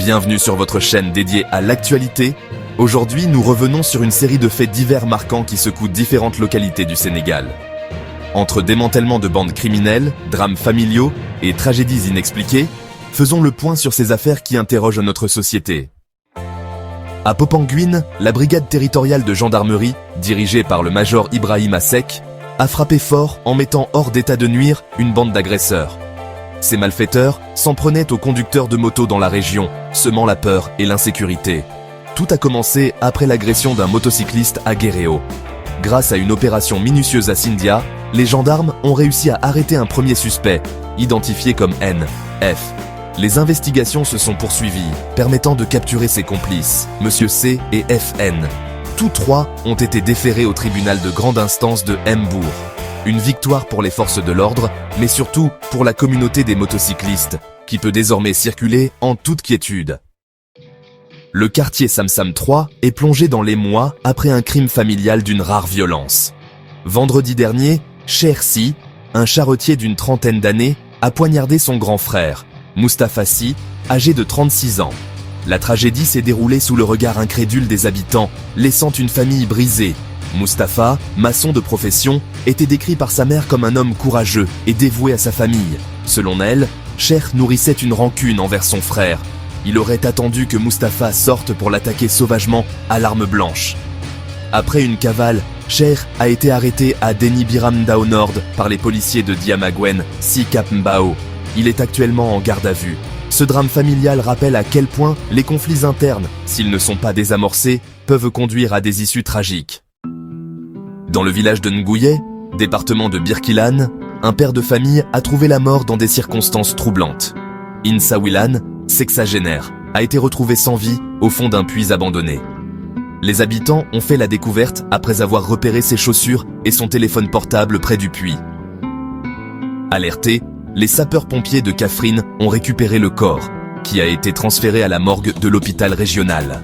Bienvenue sur votre chaîne dédiée à l'actualité. Aujourd'hui, nous revenons sur une série de faits divers marquants qui secouent différentes localités du Sénégal. Entre démantèlement de bandes criminelles, drames familiaux et tragédies inexpliquées, faisons le point sur ces affaires qui interrogent notre société. À Popenguine, la brigade territoriale de gendarmerie, dirigée par le major Ibrahim Assek, a frappé fort en mettant hors d'état de nuire une bande d'agresseurs. Ces malfaiteurs s'en prenaient aux conducteurs de moto dans la région, semant la peur et l'insécurité. Tout a commencé après l'agression d'un motocycliste à Guéréo. Grâce à une opération minutieuse à Sindia, les gendarmes ont réussi à arrêter un premier suspect, identifié comme N.F. Les investigations se sont poursuivies, permettant de capturer ses complices, Monsieur C et F.N. Tous trois ont été déférés au tribunal de grande instance de Mbourg. Une victoire pour les forces de l'ordre, mais surtout pour la communauté des motocyclistes, qui peut désormais circuler en toute quiétude. Le quartier Samsam 3 est plongé dans l'émoi après un crime familial d'une rare violence. Vendredi dernier, Cheikh Si, un charretier d'une trentaine d'années, a poignardé son grand frère, Moustapha Si, âgé de 36 ans. La tragédie s'est déroulée sous le regard incrédule des habitants, laissant une famille brisée. Moustapha, maçon de profession, était décrit par sa mère comme un homme courageux et dévoué à sa famille. Selon elle, Cheikh nourrissait une rancune envers son frère. Il aurait attendu que Moustapha sorte pour l'attaquer sauvagement à l'arme blanche. Après une cavale, Cheikh a été arrêté à Deni Biram Dao Nord par les policiers de Diamaguen, Si Cap Mbao. Il est actuellement en garde à vue. Ce drame familial rappelle à quel point les conflits internes, s'ils ne sont pas désamorcés, peuvent conduire à des issues tragiques. Dans le village de Ngouye, département de Birkilane, un père de famille a trouvé la mort dans des circonstances troublantes. Insa Wilan, sexagénaire, a été retrouvé sans vie au fond d'un puits abandonné. Les habitants ont fait la découverte après avoir repéré ses chaussures et son téléphone portable près du puits. Alertés, les sapeurs-pompiers de Kaffrine ont récupéré le corps, qui a été transféré à la morgue de l'hôpital régional.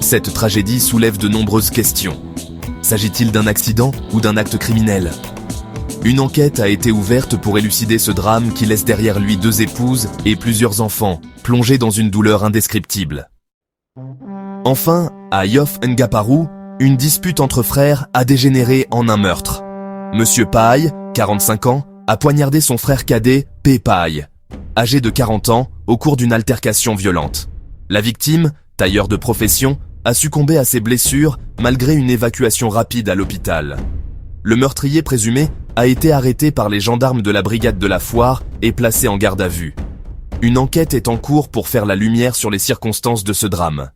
Cette tragédie soulève de nombreuses questions. S'agit-il d'un accident ou d'un acte criminel? Une enquête a été ouverte pour élucider ce drame qui laisse derrière lui 2 épouses et plusieurs enfants, plongés dans une douleur indescriptible. Enfin, à Yoff Ngaparou, une dispute entre frères a dégénéré en un meurtre. Monsieur Paille, 45 ans, a poignardé son frère cadet, P. Paille, âgé de 40 ans, au cours d'une altercation violente. La victime, tailleur de profession, a succombé à ses blessures malgré une évacuation rapide à l'hôpital. Le meurtrier présumé a été arrêté par les gendarmes de la brigade de la Foire et placé en garde à vue. Une enquête est en cours pour faire la lumière sur les circonstances de ce drame.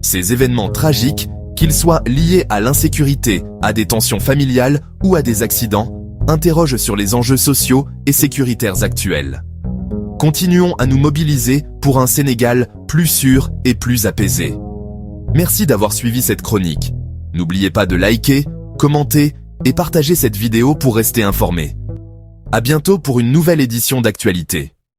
Ces événements tragiques, qu'ils soient liés à l'insécurité, à des tensions familiales ou à des accidents, interrogent sur les enjeux sociaux et sécuritaires actuels. Continuons à nous mobiliser pour un Sénégal plus sûr et plus apaisé. Merci d'avoir suivi cette chronique. N'oubliez pas de liker, commenter et partager cette vidéo pour rester informé. À bientôt pour une nouvelle édition d'actualité.